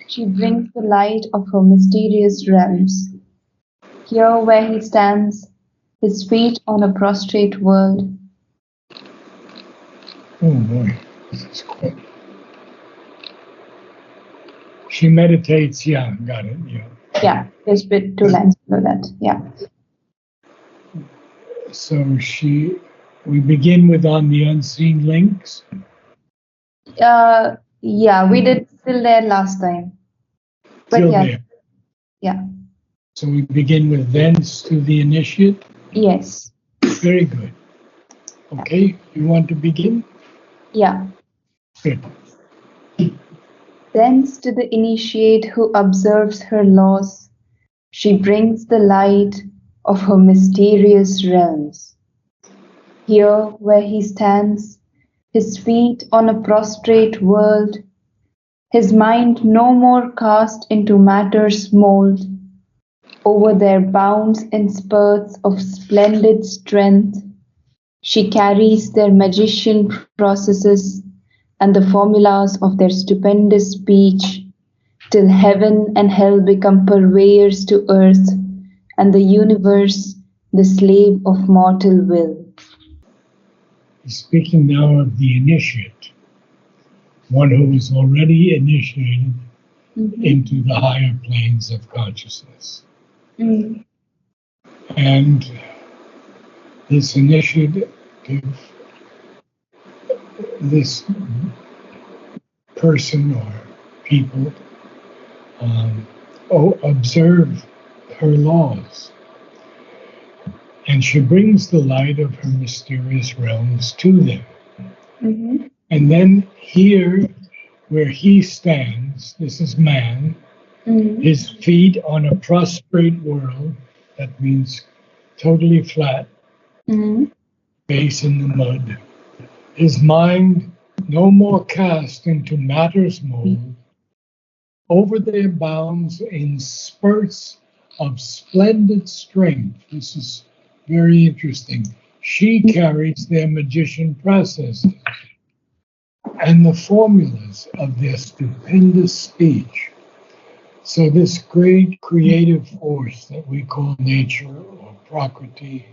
She brings the light of her mysterious realms. Here where he stands, his feet on a prostrate world. Oh boy, this is quick. She meditates, yeah, got it, yeah. Yeah, just bit 2 lines below that. Yeah. So we begin with on the unseen links. Yeah, we did still there last time. But Till yeah, there. yeah, So we begin with thence to the initiate. yes, Very good. Okay, you want to begin? yeah. Good. Thence to the initiate who observes her laws, she brings the light of her mysterious realms. Here where he stands, his feet on a prostrate world, his mind no more cast into matter's mold, over their bounds in spurts of splendid strength, she carries their magician processes and the formulas of their stupendous speech, till heaven and hell become purveyors to earth, and the universe the slave of mortal will. Speaking now of the initiate, one who is already initiated Mhm. into the higher planes of consciousness. Mm. And this initiative, this person or people, um, observe her laws. And she brings the light of her mysterious realms to them. Mhm. And then here, where he stands, this is man, Mhm. his feet on a prostrate world, that means totally flat, Mhm. base in the mud, his mind no more cast into matter's mold, over their bounds in spurts of splendid strength. This is very interesting. She carries their magician processes and the formulas of their stupendous speech. So, this great creative force that we call nature or Prakriti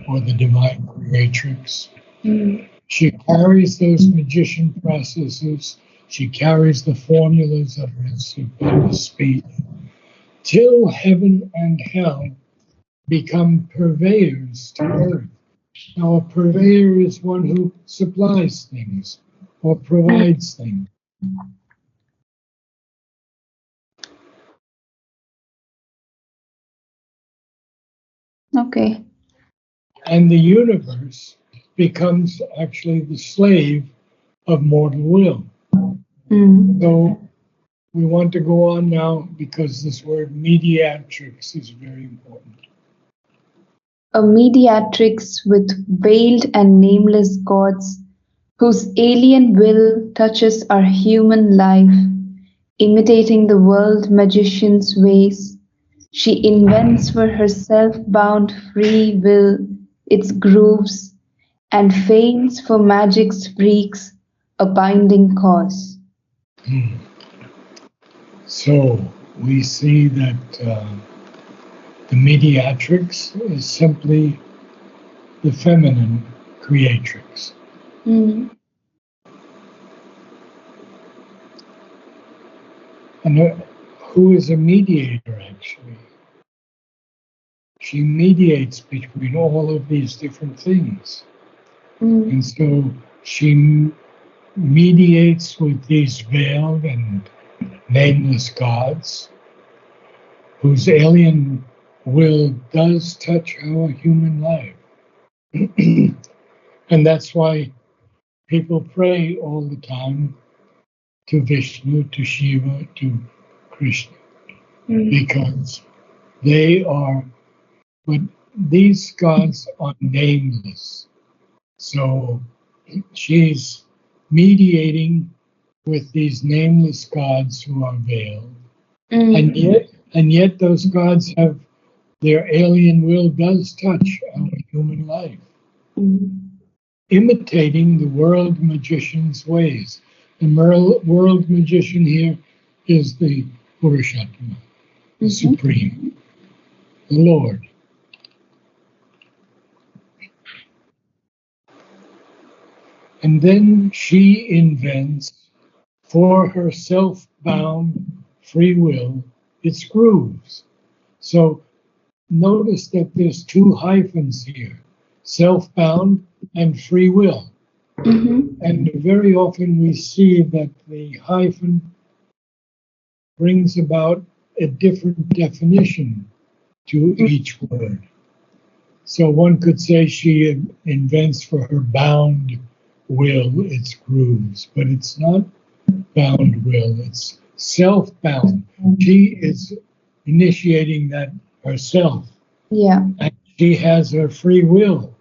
or the divine creatrix, Mhm. she carries those magician processes, she carries the formulas of her stupendous speech till heaven and hell become purveyors to earth. Now, a purveyor is one who supplies things or provides things. Okay. And the universe becomes actually the slave of mortal will. Mm. So we want to go on now because this word mediatrix is very important. A mediatrix with veiled and nameless gods, whose alien will touches our human life, imitating the world magician's ways. She invents for her self-bound free will its grooves, and feigns for magic's freaks a binding cause. Hmm. So we see that the mediatrix is simply the feminine creatrix. Mm. And who is a mediator actually? She mediates between all of these different things. Mm. And so she mediates with these veiled and nameless gods whose alien will does touch our human life. And that's why people pray all the time to Vishnu, to Shiva, to Krishna, Mm. because they are, but these gods are nameless. So she's mediating with these nameless gods who are veiled. And Mm. yet, and yet those gods have their alien will does touch our human life, Mm. imitating the world magician's ways. The world magician here is the Purushottama, the Mm-hmm. Supreme, the Lord. And then she invents for her self-bound free will its grooves. So notice that there's two hyphens here, self-bound and free will. Mm-hmm. And very often we see that the hyphen brings about a different definition to each word. So one could say she invents for her bound will its grooves, but it's not bound will, it's self bound. She is initiating that herself, Yeah. and she has her free will,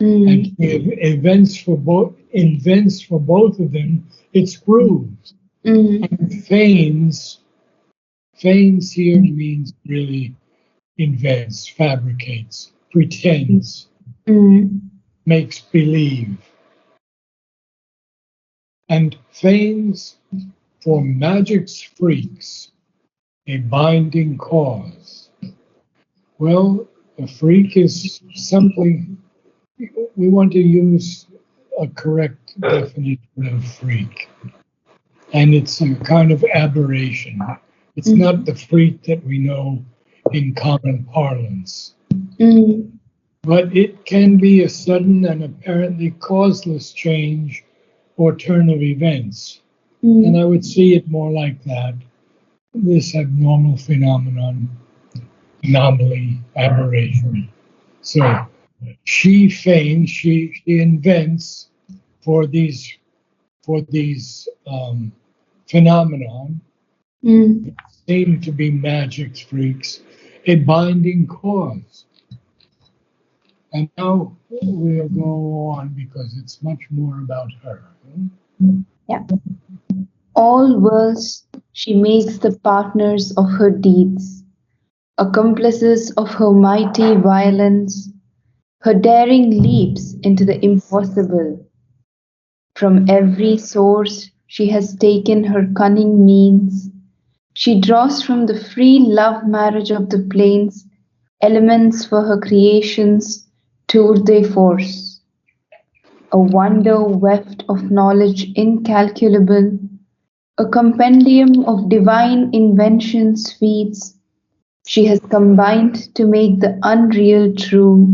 and Mm. she invents for both of them its grooves. Mm. And feigns here means really invents, fabricates, pretends, Mm. makes believe. And feigns for magic's freaks a binding cause. Well, a freak is something, we want to use a correct definition of freak. And it's a kind of aberration. It's Mm. not the freak that we know in common parlance. Mm. But it can be a sudden and apparently causeless change or turn of events. And I Mm. would see it more like that, this abnormal phenomenon, anomaly, aberration. So she feigns, she invents for these phenomenon, Mm. seem to be magic freaks, a binding cause. And now we'll go on because it's much more about her. Yeah. All worlds she makes the partners of her deeds, accomplices of her mighty violence. Her daring leaps into the impossible. From every source she has taken her cunning means. She draws from the free love marriage of the plains elements for her creations tour de force. A wonder weft of knowledge incalculable, a compendium of divine inventions feats, she has combined to make the unreal true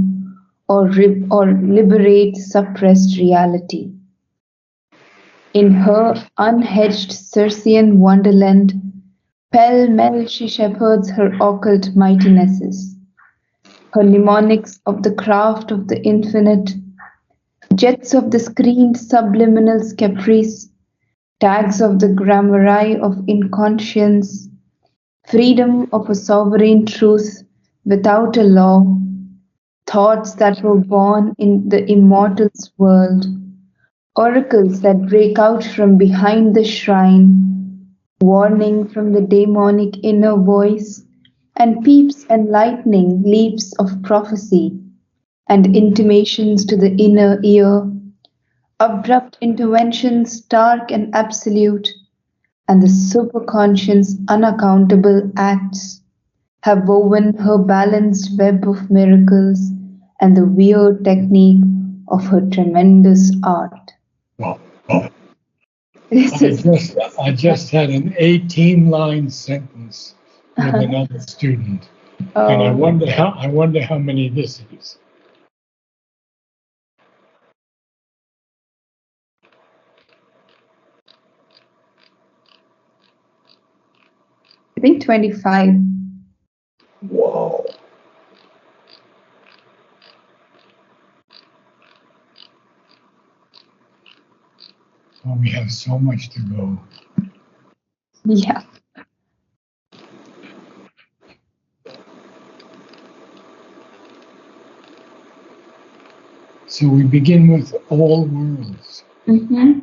or liberate suppressed reality. In her unhedged Circean wonderland, pell-mell she shepherds her occult mightinesses, her mnemonics of the craft of the infinite, jets of the screened subliminal's caprice, tags of the gramarye of inconscience, freedom of a sovereign truth without a law, thoughts that were born in the immortal's world, oracles that break out from behind the shrine, warning from the demonic inner voice, and peeps enlightening leaps of prophecy, and intimations to the inner ear, abrupt interventions stark and absolute, and the superconscious unaccountable acts have woven her balanced web of miracles and the weird technique of her tremendous art. Well, This is I just had an 18-line sentence with another student, and oh, I wonder how many this is. I think 25. Whoa. Well, we have so much to go. Yeah. So we begin with all worlds. Mm-hmm.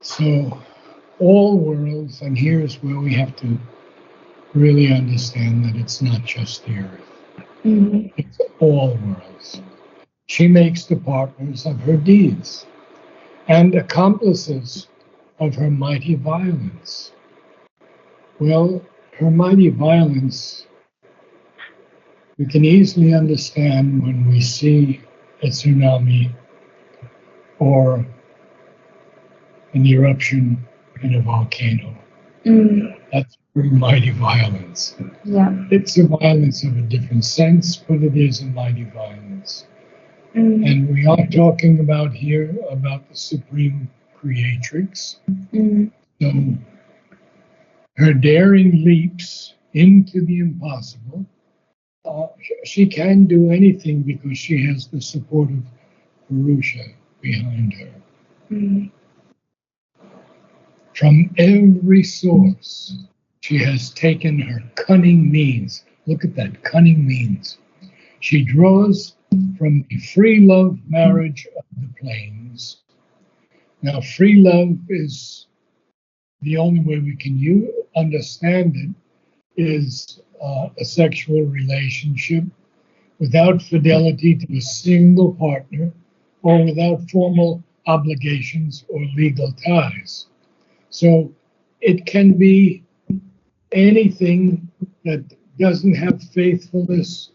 So all worlds, and here's where we have to really understand that it's not just the earth, Mm-hmm. it's all worlds. She makes the partners of her deeds and accomplices of her mighty violence? Well, her mighty violence we can easily understand when we see a tsunami or an eruption in a volcano. Mm. That's pretty mighty violence. Yeah. It's a violence of a different sense, but it is a mighty violence. Mm. And we are talking about here about the Supreme Creatrix. Mm. So her daring leaps into the impossible. She can do anything because she has the support of Purusha behind her. Mm. From every source, she has taken her cunning means. Look at that, cunning means. She draws from the free love marriage of the plains. Now, free love is the only way we can understand it is a sexual relationship without fidelity to a single partner or without formal obligations or legal ties. So it can be anything that doesn't have faithfulness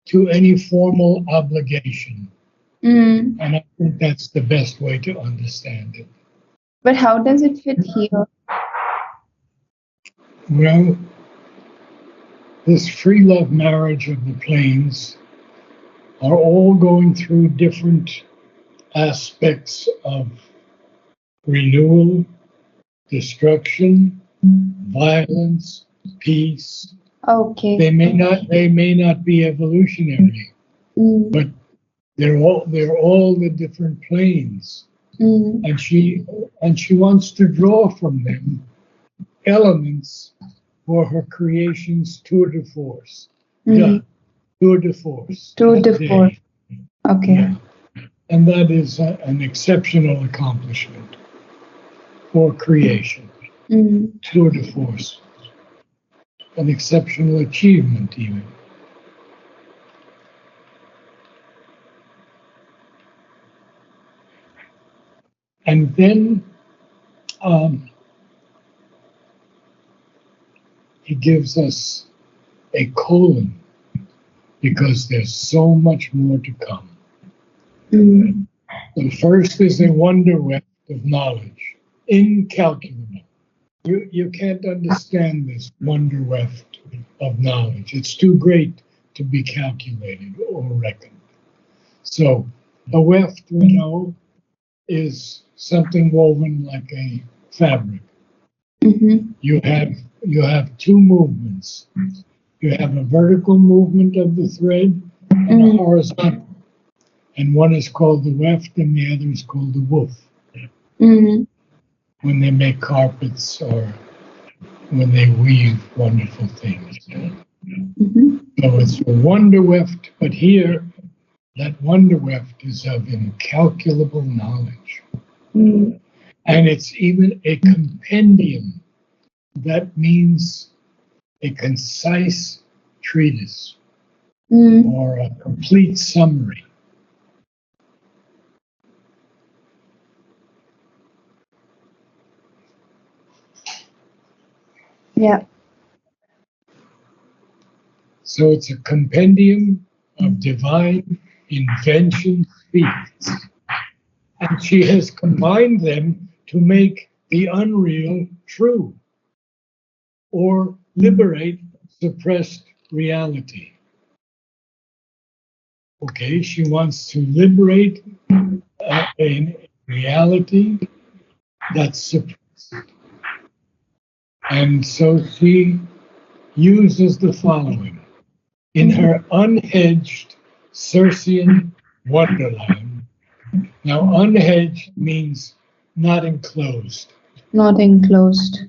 to any formal obligation. Mm. And I think that's the best way to understand it. But how does it fit here? Well, this free love marriage of the plains are all going through different aspects of renewal, destruction, violence, peace. Okay. They may not be evolutionary, Mm. but they're all the different planes. Mm. And she wants to draw from them elements for her creation's tour de force. Mm. Tour de force. Tour That de force. day. Okay. Yeah. And that is an exceptional accomplishment for creation. Mm. Tour de force. An exceptional achievement, even. And then um, he gives us a colon because there's so much more to come. Mm. The first is a wonder weft of knowledge, incalculable. You can't understand this wonder weft of knowledge. It's too great to be calculated or reckoned. So a weft, we know, is something woven like a fabric. Mm-hmm. You have two movements. You have a vertical movement of the thread and a Mm. horizontal. And one is called the weft and the other is called the woof. Mm. When they make carpets or when they weave wonderful things. Mm-hmm. So it's a wonder weft, but here that wonder weft is of incalculable knowledge. Mm. And it's even a compendium. That means a concise treatise Mm. or a complete summary. Yeah. So it's a compendium of divine invention feats. And she has combined them to make the unreal true or liberate suppressed reality. Okay, she wants to liberate a reality that's suppressed. And so she uses the following. In her unhedged Circean wonderland. Now, unhedged means not enclosed. Not enclosed.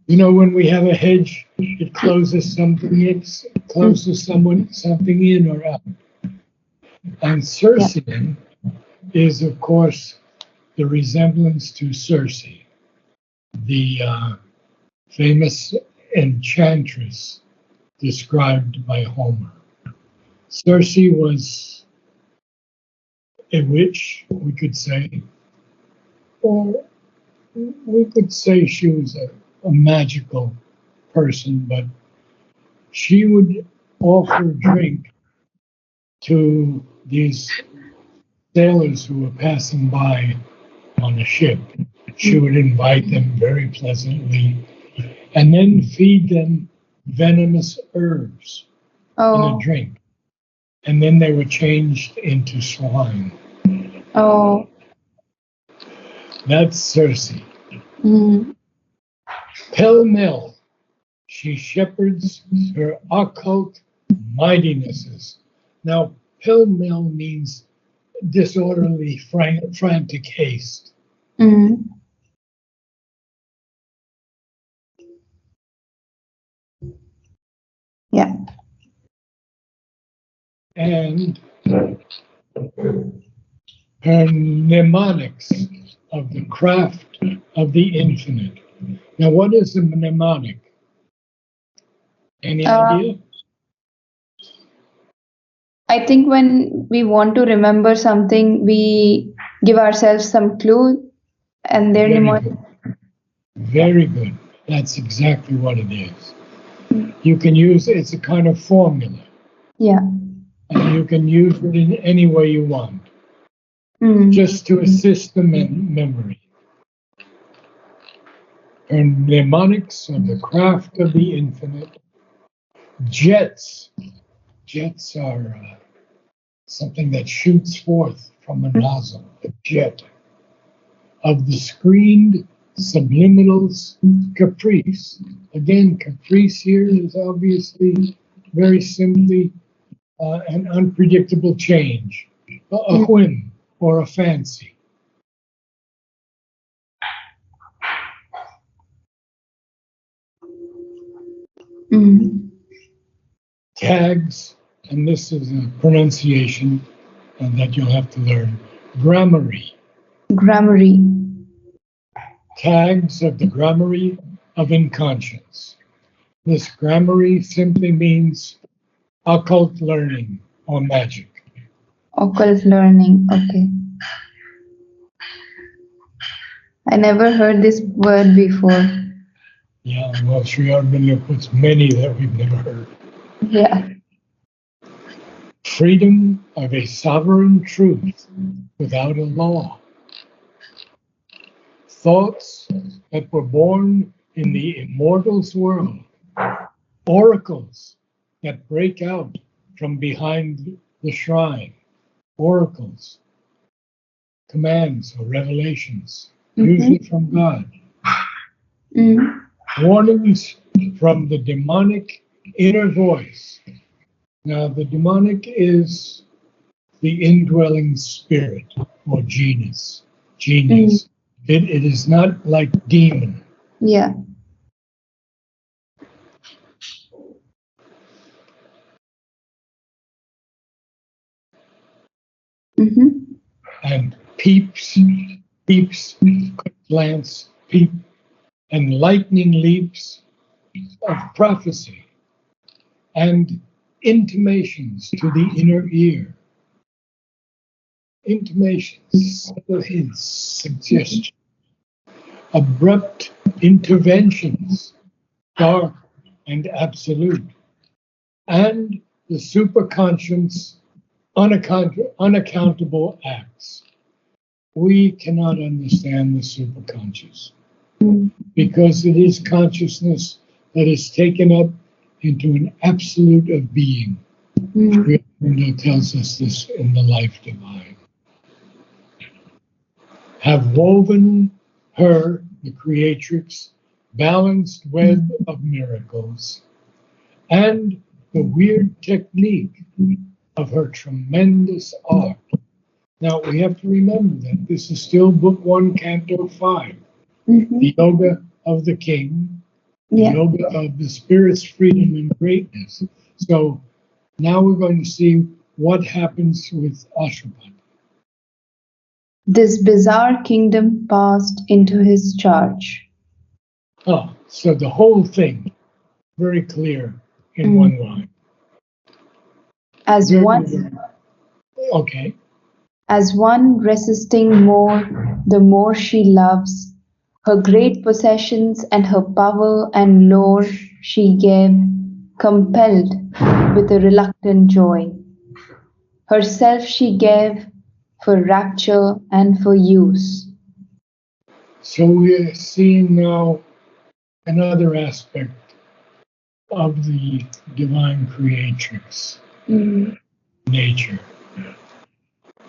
You know, when we have a hedge, it closes something in, something in or out. And Yeah. Circean is, of course, the resemblance to Circe, the famous enchantress described by Homer. Circe was a witch, we could say, or we could say she was a magical person, but she would offer drink to these sailors who were passing by on a ship. She would invite them very pleasantly and then feed them venomous herbs in a Oh, drink. And then they were changed into swine. oh. That's Circe. Mm. Pell mell, she shepherds her occult mightinesses. Now, pell mell means disorderly, frantic haste. Mm. Yeah. And her mnemonics of the craft of the infinite. Now, what is a mnemonic? Any Uh, idea? I think when we want to remember something, we give ourselves some clue, and their Very mnemonic. good. Very good. That's exactly what it is. You can use it's a kind of formula, Yeah. and you can use it in any way you want, Mm. just to assist the memory. And mnemonics of the craft of the infinite. Jets. Jets are something that shoots forth from a nozzle, a jet. Of the screened subliminals, caprice. Again, caprice here is obviously very simply an unpredictable change, a Mm. whim or a fancy. Mm. Tags, and this is a pronunciation that you'll have to learn, grammary. Grammary. Tags of the grammary of inconscience. This grammary simply means occult learning or magic. Occult learning. Okay. I never heard this word before. Yeah, well, Sri Aurobindo puts many that we've never heard. Yeah. Freedom of a sovereign truth without a law. Thoughts that were born in the immortal's world. Oracles that break out from behind the shrine. Oracles, commands or revelations, Mm-hmm. usually from God. Mm. Warnings from the demonic inner voice. Now, the demonic is the indwelling spirit or genius. Mm. Genius. It is not like demon. Yeah. Mm-hmm. And peeps, quick glance, peep, and lightning leaps of prophecy and intimations to the inner ear. Intimations, subtle hints, suggestions, abrupt interventions, dark and absolute, and the superconscious, unaccountable acts. We cannot understand the superconscious Mm. because it is consciousness that is taken up into an absolute of being. Mm. Sri Aurobindo tells us this in The Life Divine. Have woven her, the creatrix, balanced web of miracles, and the weird technique of her tremendous art. Now we have to remember that this is still Book 1, Canto 5, Mm-hmm. the yoga of the king, the Yeah. yoga of the spirit's freedom and greatness. So now we're going to see what happens with Ashwapad. This bizarre kingdom passed into his charge. So the whole thing, very clear in Mm. one line. As Very, one okay. as one resisting more, the more she loves, Her great possessions and her power and lore she gave, compelled with a reluctant joy. Herself she gave for rapture and for use. So we're seeing now another aspect of the divine creatrix, Mm, nature.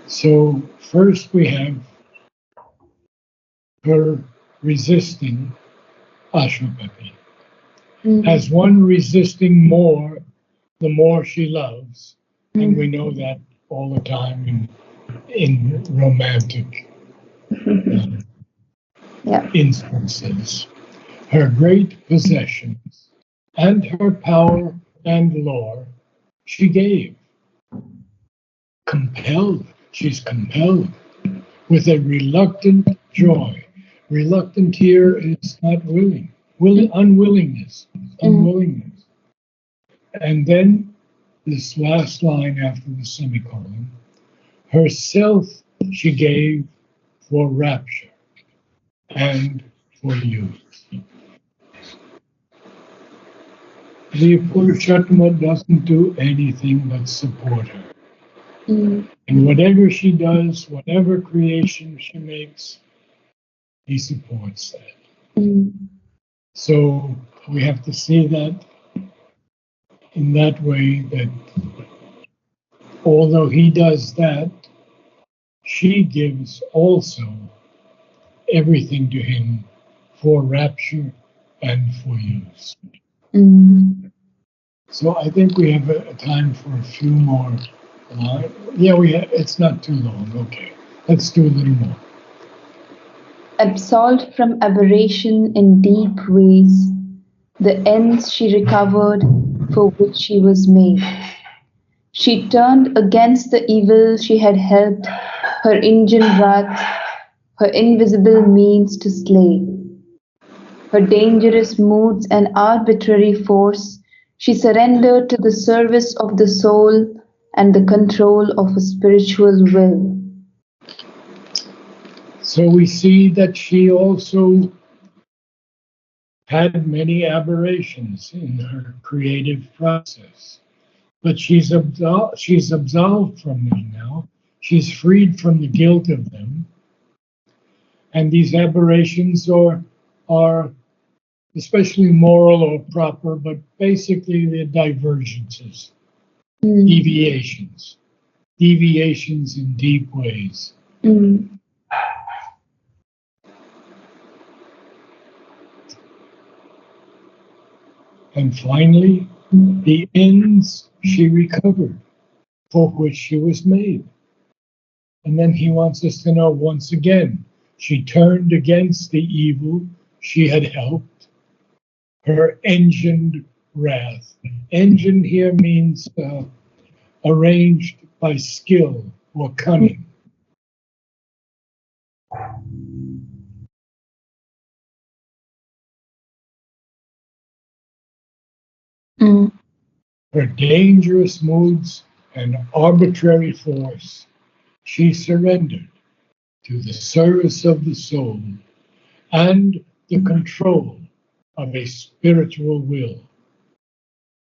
So first we have her resisting Ashwapati. mm, As one resisting more, the more she loves. And we mm. know that all the time in romantic uh, Yeah. instances. Her great possessions and her power and lore she gave, compelled. She's compelled with a reluctant joy. Reluctant here is not willing, unwillingness, Mm, unwillingness. And then this last line after the semicolon, herself she gave for rapture and for use. The Purushottama doesn't do anything but support her. mm, And whatever she does, whatever creation she makes, he supports that. mm, So we have to see that in that way that although he does that, she gives also everything to him for rapture and for use. mm. So I think we have a time for a few more. Yeah, we have, it's not too long. Okay, let's do a little more. Absolved from aberration in deep ways, the ends she recovered for which she was made. She turned against the evil she had helped her Indian wrath, her invisible means to slay. Her dangerous moods and arbitrary force she surrendered to the service of the soul and the control of a spiritual will. So we see that she also had many aberrations in her creative process, but she's absolved from them now. She's freed from the guilt of them, and these aberrations are especially moral or proper, but basically they're divergences, Mm, deviations, deviations in deep ways. mm, And finally, the ends she recovered for which she was made. And then he wants us to know once again, she turned against the evil she had helped, her engined wrath. Engine here means arranged by skill or cunning. mm, Her dangerous moods and arbitrary force, she surrendered to the service of the soul and the control of a spiritual will.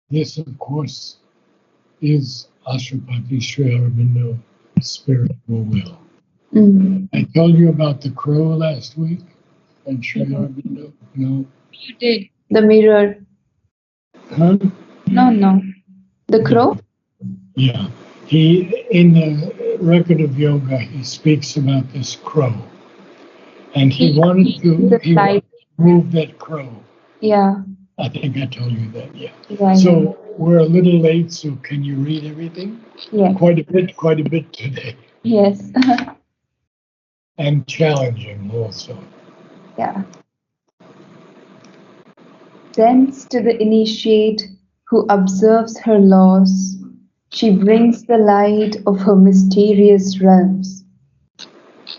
This, of course, is Ashwapati Sri Aurobindo, spiritual will. mm. I told you about the crow last week and Sri Aurobindo. No, You did. The mirror. huh? No, no. The No. crow? Yeah. He in the record of yoga he speaks about this crow. And The he wanted light. to move that crow. Yeah, I think I told you that, yeah. yeah, yeah. So we're a little late, so can you read everything? Yes, Quite a bit today. yes. And challenging also. Yeah. Thence to the initiate who observes her laws, she brings the light of her mysterious realms.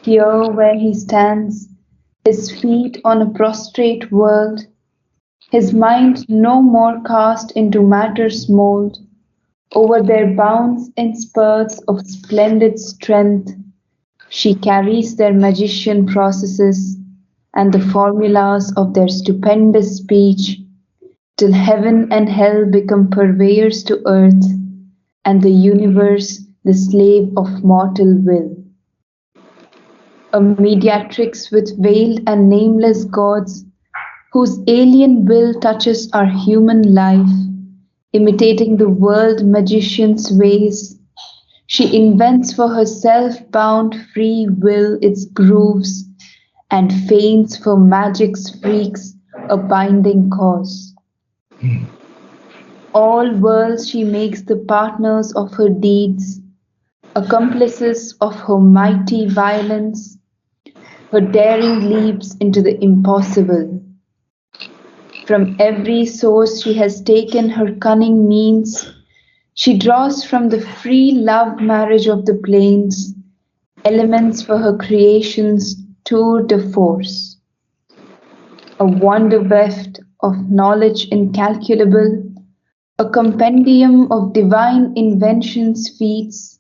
Here where he stands, his feet on a prostrate world, his mind no more cast into matter's mold, over their bounds in spurts of splendid strength, she carries their magician processes, and the formulas of their stupendous speech, till heaven and hell become purveyors to earth, and the universe the slave of mortal will. A mediatrix with veiled and nameless gods, whose alien will touches our human life, imitating the world magician's ways, she invents for her self-bound free will its grooves, and feigns for magic's freaks a binding cause. All worlds she makes the partners of her deeds, accomplices of her mighty violence, her daring leaps into the impossible. From every source she has taken her cunning means, she draws from the free love marriage of the plains elements for her creation's tour de force. A wonder weft of knowledge incalculable, a compendium of divine invention's feats,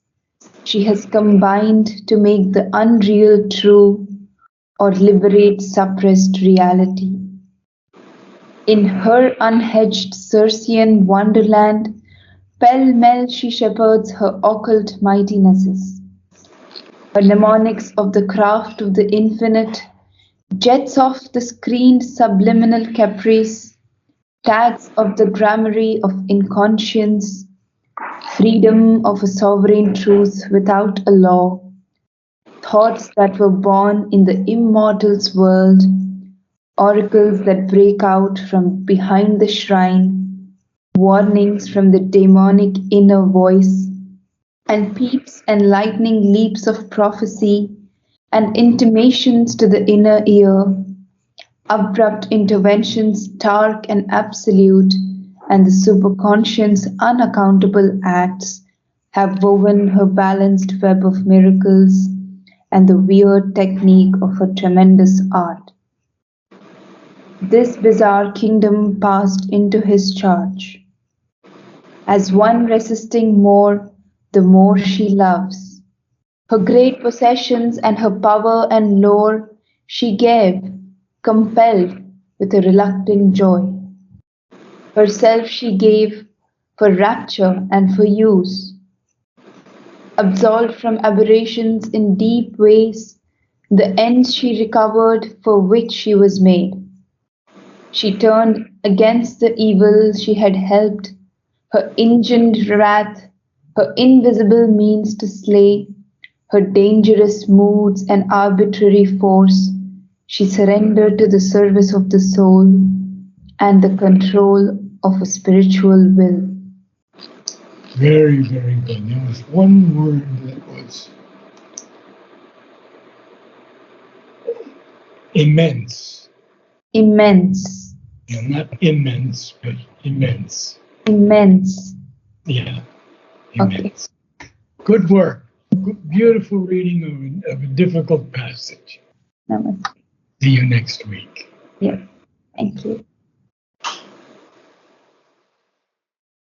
she has combined to make the unreal true or liberate suppressed reality. In her unhedged Circean wonderland, pell-mell she shepherds her occult mightinesses. Her mnemonics of the craft of the infinite jets off the screened subliminal caprice, tags of the gramarye of inconscience, freedom of a sovereign truth without a law, thoughts that were born in the immortal's world, oracles that break out from behind the shrine, warnings from the demonic inner voice, and peeps and lightning leaps of prophecy, and intimations to the inner ear, abrupt interventions stark and absolute, and the superconscious unaccountable acts have woven her balanced web of miracles and the weird technique of her tremendous art. This bizarre kingdom passed into his charge. As one resisting more, the more she loves. Her great possessions and her power and lore she gave, compelled with a reluctant joy. Herself she gave for rapture and for use. Absolved from aberrations in deep ways, the ends she recovered for which she was made. She turned against the evil she had helped, her engined wrath, her invisible means to slay, her dangerous moods and arbitrary force, she surrendered to the service of the soul and the control of a spiritual will. Very, very good. There was one word that was immense. Immense. Yeah, not immense, but immense. Immense. Yeah, Okay. immense. Good work. Beautiful reading of a difficult passage. Namaste. See you next week. Yes. Thank you.